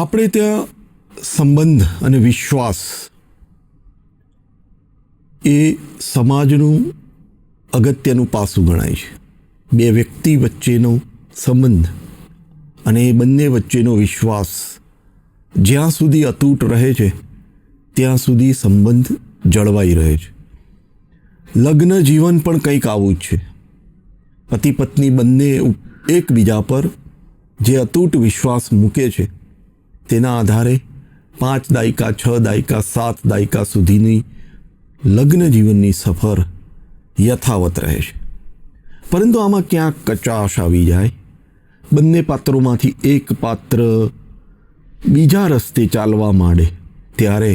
આપણે ત્યાં સંબંધ અને વિશ્વાસ એ સમાજનું અગત્યનું પાસું ગણાય છે. બે વ્યક્તિ વચ્ચેનો સંબંધ અને એ બંને વચ્ચેનો વિશ્વાસ જ્યાં સુધી અતૂટ રહે છે ત્યાં સુધી સંબંધ જળવાઈ રહે છે. લગ્ન જીવન પણ કંઈક આવું જ છે. પતિ પત્ની બંને એકબીજા પર જે અતૂટ વિશ્વાસ મૂકે છે તેના આધારે 5 દાયકા 6 દાયકા 7 દાયકા સુધીની લગ્ન જીવનની સફર યથાવત રહે છે. પરંતુ આમાં ક્યાંક કચાશ આવી જાય. બંને પાત્રોમાંથી એક પાત્ર બીજા રસ્તે ચાલવા માંડે ત્યારે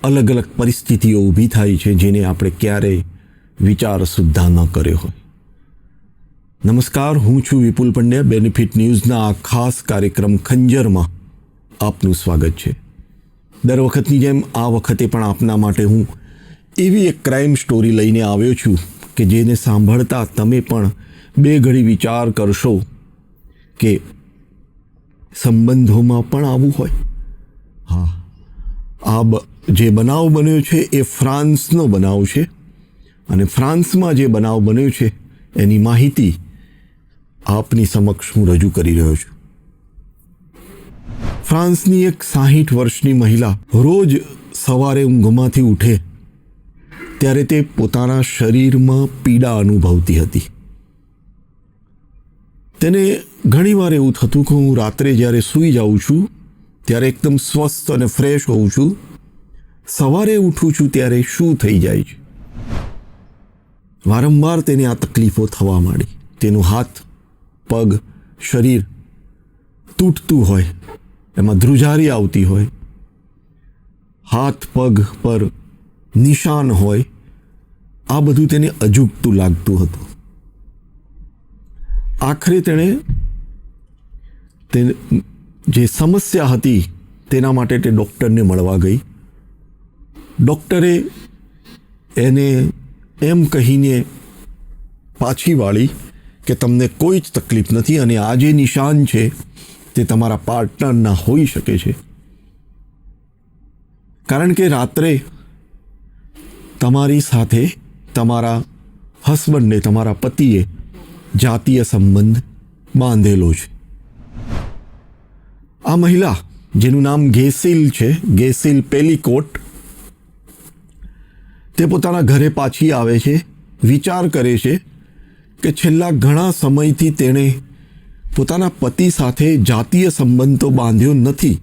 અલગ અલગ પરિસ્થિતિઓ ઊભી થાય છે જેને આપણે ક્યારેય વિચાર સુદ્ધા ન કર્યો હોય. નમસ્કાર, હું છું વિપુલ પંડ્યા. બેનિફિટ ન્યૂઝના આ ખાસ કાર્યક્રમ ખંજરમાં આપનું સ્વાગત છે. દર વખતની જેમ આ વખતે પણ આપના માટે હું એવી એક ક્રાઇમ સ્ટોરી લઈને આવ્યો છું કે જેને સાંભળતા તમે પણ બે ઘડી વિચાર કરશો કે સંબંધોમાં પણ આવું હોય. હા, આ જે બનાવ બન્યો છે એ ફ્રાન્સનો બનાવ છે અને ફ્રાન્સમાં જે બનાવ બન્યો છે એની માહિતી આપની સમક્ષ હું રજૂ કરી રહ્યો છું. ફ્રાન્સની એક 60 વર્ષની મહિલા રોજ સવારે ઊંઘમાંથી ઉઠે ત્યારે તે પોતાના શરીરમાં પીડા અનુભવતી હતી. તેને ઘણીવાર એવું થતું કે હું રાત્રે જ્યારે સૂઈ જાઉં છું ત્યારે એકદમ સ્વસ્થ અને ફ્રેશ હોઉં છું, સવારે ઉઠું છું ત્યારે શું થઈ જાય છે. વારંવાર તેને આ તકલીફો થવા માંડી. તેનું હાથ પગ શરીર તૂટતું હોય, એમાં ધ્રુજારી આવતી હોય, હાથ પગ પર નિશાન હોય, આ બધું તેને અજુગતું લાગતું હતું. આખરે તેણે જે સમસ્યા હતી તેના માટે તે ડૉક્ટરને મળવા ગઈ. ડૉક્ટરે એને એમ કહીને પાછી વાળી કે તમને કોઈ જ તકલીફ નથી અને આ જે નિશાન છે તે તમારા પાર્ટનરના હોઈ શકે છે, કારણ કે રાત્રે તમારી સાથે તમારા હસબન્ડને, તમારા પતિએ જાતીય સંબંધ બાંધેલો છે. આ મહિલા, જેનું નામ ગેસિલ છે, ગેસિલ પેલિકોટ, તે પોતાના ઘરે પાછી આવે છે. વિચાર કરે છે કે છેલ્લા ઘણા સમયથી તેણે પોતાના પતિ સાથે જાતીય સંબંધ તો બાંધ્યો નથી,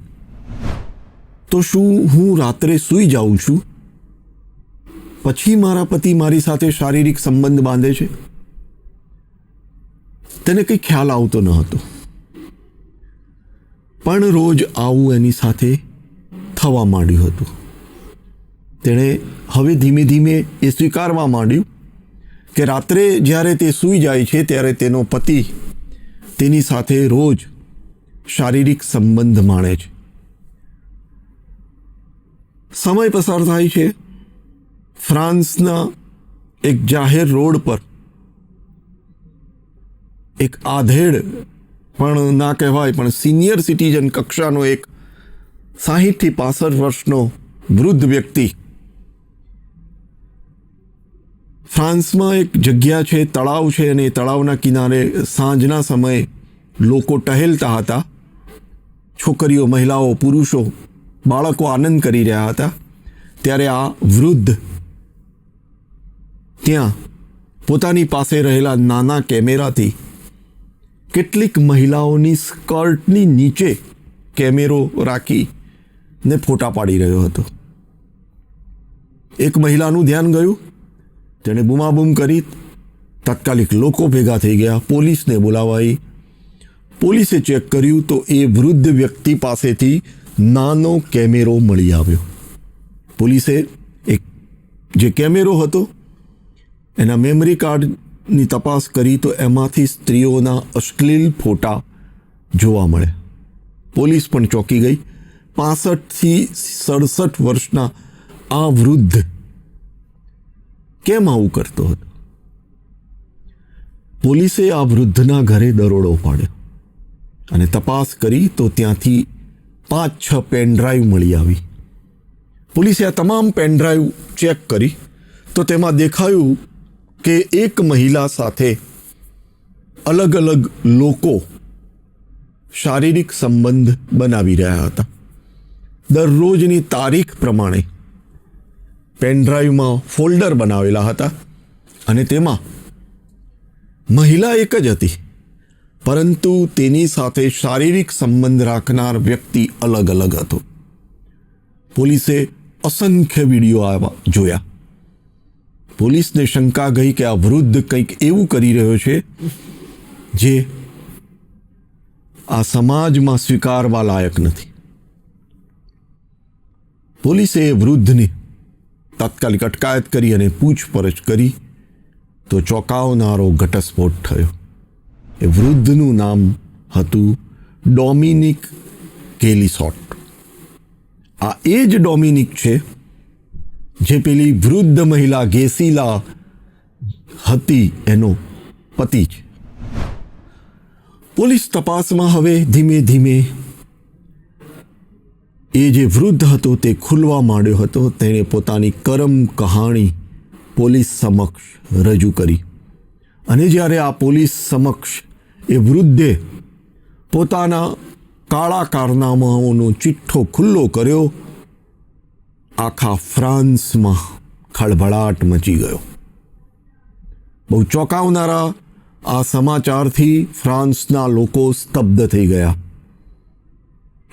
તો શું હું રાત્રે સૂઈ જાઉં છું પછી મારા પતિ મારી સાથે શારીરિક સંબંધ બાંધે છે? તેને કંઈ ખ્યાલ આવતો ન હતો, પણ રોજ આવું એની સાથે થવા માંડ્યું હતું. તેણે હવે ધીમે ધીમે એ સ્વીકારવા માંડ્યું કે રાત્રે જ્યારે તે સૂઈ જાય છે ત્યારે તેનો પતિ તેની સાથે રોજ શારીરિક સંબંધ માણે છે. સમય પસાર થાય છે. ફ્રાન્સના એક જાહેર રોડ પર એક આધેડ પણ ના કહેવાય પણ સિનિયર સિટીઝન કક્ષાનો એક 60 થી 65 વર્ષનો વૃદ્ધ વ્યક્તિ, ફ્રાન્સમાં એક જગ્યા છે, તળાવ છે, અને તળાવના કિનારે સાંજના સમયે લોકો ટહેલતા હતા. છોકરીઓ, મહિલાઓ, પુરુષો, બાળકો આનંદ કરી રહ્યા હતા. ત્યારે આ વૃદ્ધ ત્યાં પોતાની પાસે રહેલા નાના કેમેરાથી કેટલીક મહિલાઓની સ્કર્ટની નીચે કેમેરો રાખીને ફોટા પાડી રહ્યો હતો. એક મહિલાનું ધ્યાન ગયું. તેણે બૂમાબૂમ કરી. તાત્કાલિક લોકો ભેગા થઈ ગયા. પોલીસને બોલાવાઈ. પોલીસે ચેક કર્યું તો એ વૃદ્ધ વ્યક્તિ પાસેથી નાનો કેમેરો મળી આવ્યો. પોલીસે જે કેમેરો હતો એના મેમરી કાર્ડની તપાસ કરી તો એમાંથી સ્ત્રીઓના અશ્લીલ ફોટા જોવા મળ્યા. પોલીસ પણ ચોંકી ગઈ. 65 થી 67 વર્ષના આ વૃદ્ધ કેમ આવું કરતો હતો? પોલીસે આ વૃદ્ધના ઘરે દરોડો પાડ્યો. અને તપાસ કરી તો ત્યાંથી 5-6 પેનડ્રાઈવ મળી આવી. પોલીસે આ તમામ પેનડ્રાઈવ ચેક કરી તો તેમાં દેખાયું કે એક મહિલા સાથે અલગ અલગ લોકો શારીરિક સંબંધ બનાવી રહ્યા હતા. દરરોજની તારીખ પ્રમાણે પેનડ્રાઈવમાં ફોલ્ડર બનાવેલા હતા અને તેમાં મહિલા એક જ હતી, પરંતુ તેની સાથે શારીરિક સંબંધ રાખનાર વ્યક્તિ અલગ અલગ હતો. પોલીસે અસંખ્ય વિડીયો જોયા. પોલીસને શંકા ગઈ કે આ વૃદ્ધ કંઈક એવું કરી રહ્યો છે જે આ સમાજમાં સ્વીકારવા લાયક નથી. પોલીસે એ વૃદ્ધની તાત્કાલિક અટકાયત કરી અને પૂછપરછ કરી તો ચોંકાવનારો ઘટસ્ફોટ થયો. એ વૃદ્ધનું નામ હતું ડોમિનિક કેલિસોટ. આ એ જ ડોમિનિક છે જે પેલી વૃદ્ધ મહિલા ગેસીલા હતી એનો પતિ છે. પોલીસ તપાસમાં હવે ધીમે ધીમે એ જે વૃદ્ધ હતો તે ખુલવા માંડ્યો હતો. તેણે પોતાની કરમ કહાણી પોલીસ સમક્ષ રજૂ કરી અને જ્યારે આ પોલીસ સમક્ષ એ વૃદ્ધે પોતાના કાળા કારનામાઓનો ચિઠ્ઠો ખુલ્લો કર્યો, આખા ફ્રાન્સમાં ખળભળાટ મચી ગયો. બહુ ચોંકાવનારા આ સમાચારથી ફ્રાન્સના લોકો સ્તબ્ધ થઈ ગયા.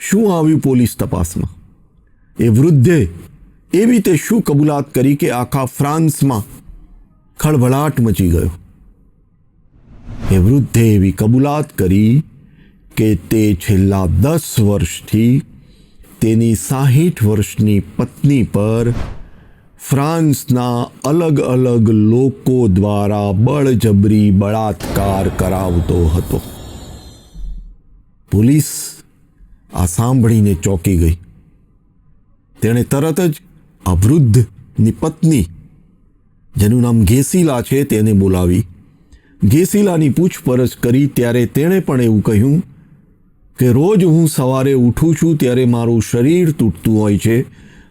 શું આવ્યું પોલીસ તપાસમાં? એ વૃદ્ધે એવી રીતે શું કબૂલાત કરી કે આખા ફ્રાન્સમાં ખળભળાટ મચી ગયો? એ વૃદ્ધે એવી કબૂલાત કરી કે તે છેલ્લા 10 વર્ષથી તેની 60 વર્ષની પત્ની પર ફ્રાન્સના અલગ અલગ લોકો દ્વારા બળજબરી બળાત્કાર કરાવતો હતો. પોલીસ આ સાંભળીને ચોંકી ગઈ. તેણે તરત જ આ વૃદ્ધની પત્ની, જેનું નામ ગેસીલા છે, તેને બોલાવી. ગેસીલાની પૂછપરછ કરી ત્યારે તેણે પણ એવું કહ્યું કે રોજ હું સવારે ઉઠું છું ત્યારે મારું શરીર તૂટતું હોય છે,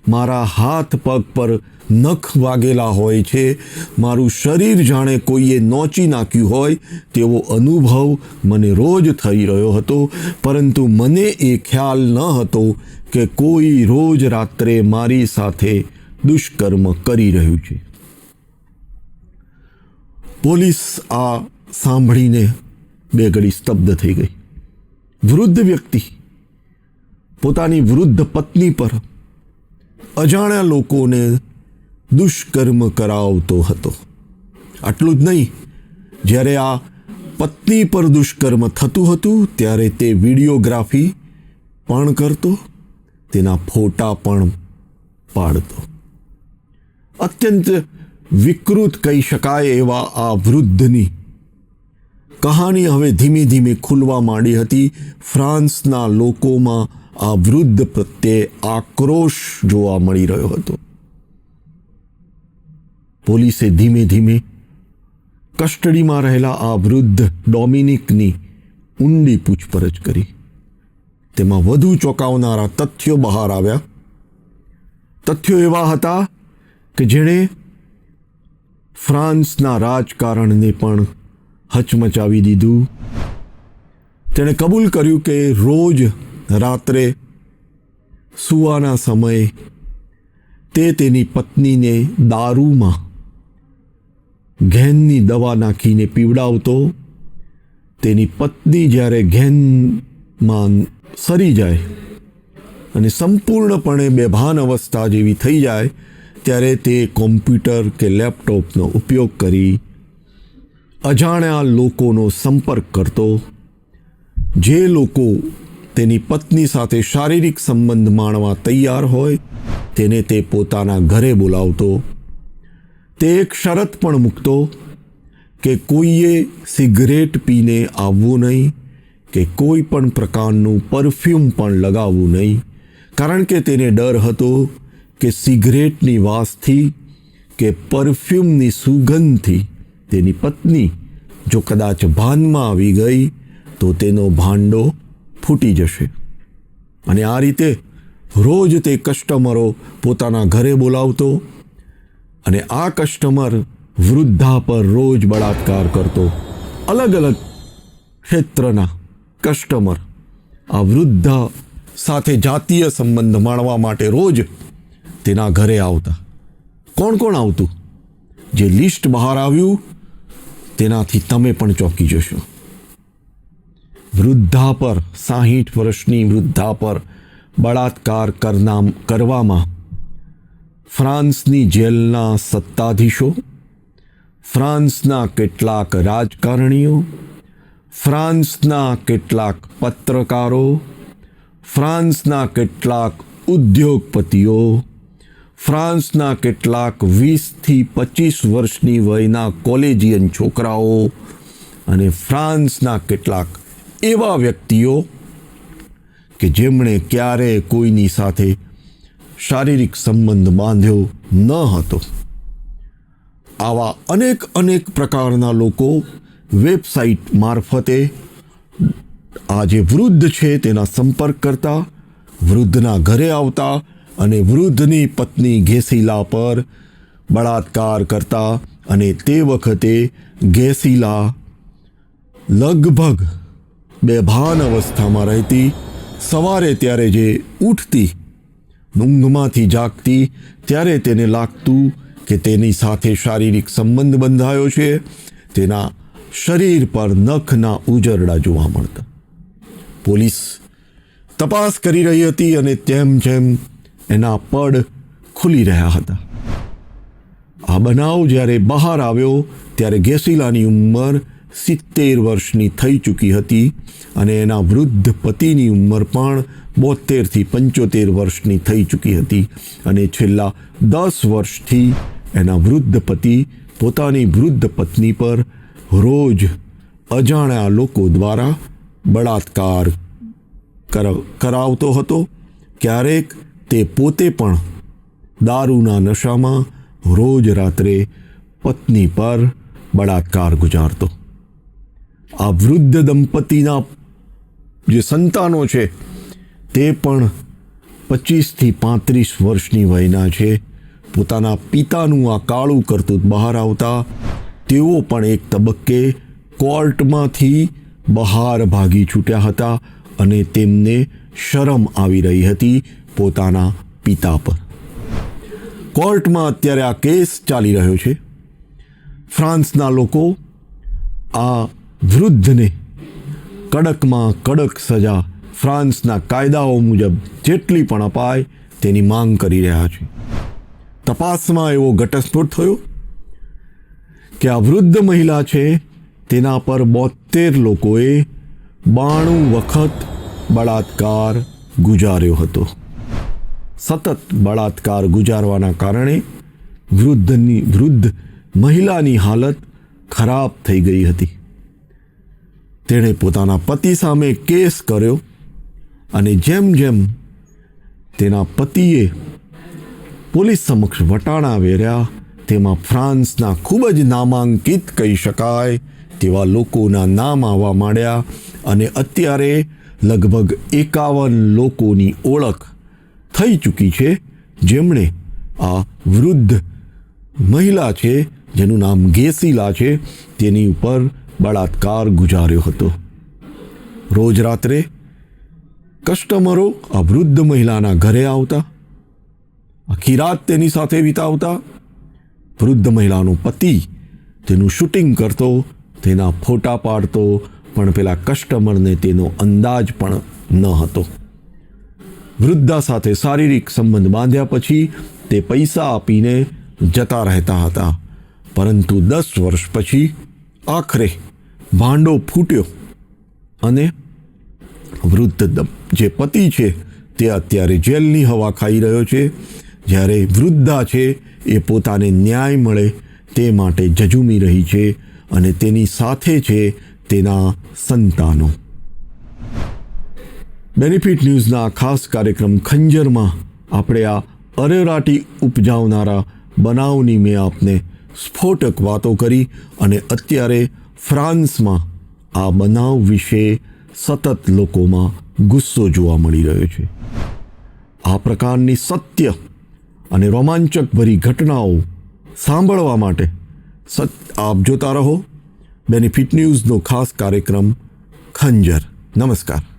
મારા હાથ પગ પર નખ વાગેલા હોય છે, મારું શરીર જાણે કોઈએ નોચી નાખ્યું હોય તેવો અનુભવ મને રોજ થઈ રહ્યો હતો, પરંતુ મને એ ખ્યાલ ન હતો કે કોઈ રોજ રાત્રે મારી સાથે દુષ્કર્મ કરી રહ્યું છે. પોલીસ આ સાંભળીને બે ઘડી સ્તબ્ધ થઈ ગઈ. વૃદ્ધ વ્યક્તિ પોતાની વૃદ્ધ પત્ની પર અજાણ્યા લોકોને દુષ્કર્મ કરાવતો હતો. આટલું જ નહીં, જ્યારે આ પત્ની પર દુષ્કર્મ થતું હતું ત્યારે તે વિડીયોગ્રાફી પણ કરતો, તેના ફોટા પણ પાડતો. અત્યંત વિકૃત કહી શકાય એવા આ વૃદ્ધની કહાની હવે ધીમે ધીમે ખુલવા માંડી હતી. ફ્રાન્સના લોકોમાં આ વૃદ્ધ પ્રત્યે આક્રોશ જોવા મળી રહ્યો હતો. પોલીસે ધીમે ધીમે કસ્ટડીમાં રહેલા આ વૃદ્ધ ડોમિનિકની ઊંડી પૂછપરછ કરી. તેમાં વધુ ચોંકાવનારા તથ્યો બહાર આવ્યા. તથ્યો એવા હતા કે જેણે ફ્રાન્સના રાજકારણને પણ હચમચાવી દીધું. તેણે કબૂલ કર્યું કે રોજ રાત્રે સૂવાના સમયે તે તેની પત્નીને દારૂમાં ઘેનની દવા નાખીને પીવડાવતો. તેની પત્ની જ્યારે ઘેનમાં સરી જાય અને સંપૂર્ણપણે બેભાન અવસ્થા જેવી થઈ જાય ત્યારે તે કોમ્પ્યુટર કે લેપટોપનો ઉપયોગ કરી અજાણ્યા લોકોનો સંપર્ક કરતો. જે લોકો તેની પત્ની સાથે શારીરિક સંબંધ માણવા તૈયાર હોય તેને તે પોતાના ઘરે બોલાવતો. તે એક શરત પણ મૂકતો કે કોઈએ સિગરેટ પીને આવવું નહીં કે કોઈ પણ પ્રકારનું પરફ્યુમ પણ લગાવવું નહીં, કારણ કે તેને ડર હતો કે સિગરેટની વાસથી કે પરફ્યુમની સુગંધથી તેની પત્ની જો કદાચ ભાનમાં આવી ગઈ તો તેનો ભાંડો ફૂટી જશે. અને આ રીતે રોજ તે કસ્ટમરો પોતાના ઘરે બોલાવતો અને આ કસ્ટમર વૃદ્ધા પર રોજ બળાત્કાર કરતો. અલગ અલગ ક્ષેત્રના કસ્ટમર આ વૃદ્ધા સાથે જાતીય સંબંધ માણવા માટે રોજ તેના ઘરે આવતા. કોણ કોણ આવતું? જે લિસ્ટ બહાર આવ્યું તેનાથી તમે પણ ચોંકી જશો. વૃદ્ધા પર 60 વર્ષની વૃદ્ધા પર બળાત્કાર કરવામાં ફ્રાન્સની જેલના સત્તાધીશો, ફ્રાન્સના કેટલાક રાજકારણીઓ, ફ્રાન્સના કેટલાક પત્રકારો, ફ્રાન્સના કેટલાક ઉદ્યોગપતિઓ, ફ્રાન્સના કેટલાક 20થી 25 વર્ષની વયના કોલેજિયન છોકરાઓ અને ફ્રાન્સના કેટલાક એવા વ્યક્તિઓ કે જેમણે ક્યારેય કોઈની સાથે શારીરિક સંબંધ બાંધ્યો ન હતો. આવા અનેક પ્રકારના લોકો વેબસાઇટ મારફતે આ જે વૃદ્ધ છે તેના સંપર્ક કરતા, વૃદ્ધના ઘરે આવતા અને વૃદ્ધની પત્ની ગેસીલા પર બળાત્કાર કરતા. અને તે વખતે ગેસીલા લગભગ બેભાન અવસ્થામાં રહેતી. સવારે ત્યારે જે ઉઠતી, ઊંઘમાંથી જાગતી, ત્યારે તેને લાગતું કે તેની સાથે શારીરિક સંબંધ બંધાયો છે. તેના શરીર પર નખના ઉજરડા જોવા મળતા. પોલીસ તપાસ કરી રહી હતી અને તેમ એના પડ ખુલી રહ્યા હતા. આ બનાવ જ્યારે બહાર આવ્યો ત્યારે ગેસીલાની ઉંમર 70 વર્ષની થઈ ચૂકી હતી અને એના વૃદ્ધ પતિની ઉંમર પણ 72થી 75 વર્ષની થઈ ચૂકી હતી. અને છેલ્લા 10 વર્ષથી એના વૃદ્ધ પતિ પોતાની વૃદ્ધ પત્ની પર રોજ અજાણ્યા લોકો દ્વારા બળાત્કાર કરાવતો હતો. ક્યારેક તે પોતે પણ દારૂના નશામાં રોજ રાત્રે પત્ની પર બળાત્કાર ગુજારતો. આ વૃદ્ધ દંપતીના જે સંતાનો છે તે પણ 25થી 35 વર્ષની વયના છે. પોતાના પિતાનું આ કાળું કરતૂત બહાર આવતા તેઓ પણ એક તબક્કે કોર્ટમાંથી બહાર ભાગી છૂટ્યા હતા અને તેમને શરમ આવી રહી હતી પોતાના પિતા પર. કોર્ટમાં અત્યારે આ કેસ ચાલી રહ્યો છે. ફ્રાન્સના લોકો આ વૃદ્ધને કડકમાં કડક સજા ફ્રાન્સના કાયદાઓ મુજબ જેટલી પણ અપાય તેની માંગ કરી રહ્યા છે. તપાસમાં એવો ઘટસ્ફોટ થયો કે આ વૃદ્ધ મહિલા છે તેના પર 72 લોકોએ 92 વખત બળાત્કાર ગુજાર્યો હતો. સતત બળાત્કાર ગુજારવાના કારણે વૃદ્ધ મહિલાની હાલત ખરાબ થઈ ગઈ હતી. તેણે પોતાના પતિ સામે કેસ કર્યો અને જેમ તેના પતિએ પોલીસ સમક્ષ વટાણા વેર્યા તેમાં ફ્રાન્સના ખૂબ જ નામાંકિત કહી શકાય તેવા લોકોના નામ આવવા માંડ્યા અને અત્યારે લગભગ 51 લોકોની ઓળખ થઈ ચૂકી છે જેમણે આ વૃદ્ધ મહિલા છે જેનું નામ ગેસીલા છે તેની ઉપર બળાત્કાર ગુજાર્યો હતો. રોજ રાત્રે કસ્ટમરો આ વૃદ્ધ મહિલાના ઘરે આવતા, આખી રાત તેની સાથે વિતાવતા. વૃદ્ધ મહિલાનો પતિ તેનું શૂટિંગ કરતો, તેના ફોટા પાડતો, પણ પેલા કસ્ટમરને તેનો અંદાજ પણ ન હતો. વૃદ્ધા સાથે શારીરિક સંબંધ બાંધ્યા પછી તે પૈસા આપીને જતા રહેતા હતા. પરંતુ 10 વર્ષ પછી આખરે ભાંડો ફૂટ્યો અને વૃદ્ધ જે પતિ છે તે અત્યારે જેલની હવા ખાઈ રહ્યો છે, જ્યારે વૃદ્ધા છે એ પોતાને ન્યાય મળે તે માટે ઝઝૂમી રહી છે અને તેની સાથે છે તેના સંતાનો. બેનિફિટ ન્યૂઝના ખાસ કાર્યક્રમ ખંજરમાં આપણે આ અરેરાટી ઉપજાવનારા બનાવની મેં આપને સ્ફોટક વાતો કરી અને અત્યારે ફ્રાન્સમાં આ બનાવ વિશે સતત લોકોમાં ગુસ્સો જોવા મળી રહ્યો છે. આ પ્રકારની સત્ય અને રોમાંચકભરી ઘટનાઓ સાંભળવા માટે આપ જોતા રહો બેનિફિટ ન્યૂઝનો ખાસ કાર્યક્રમ ખંજર. નમસ્કાર.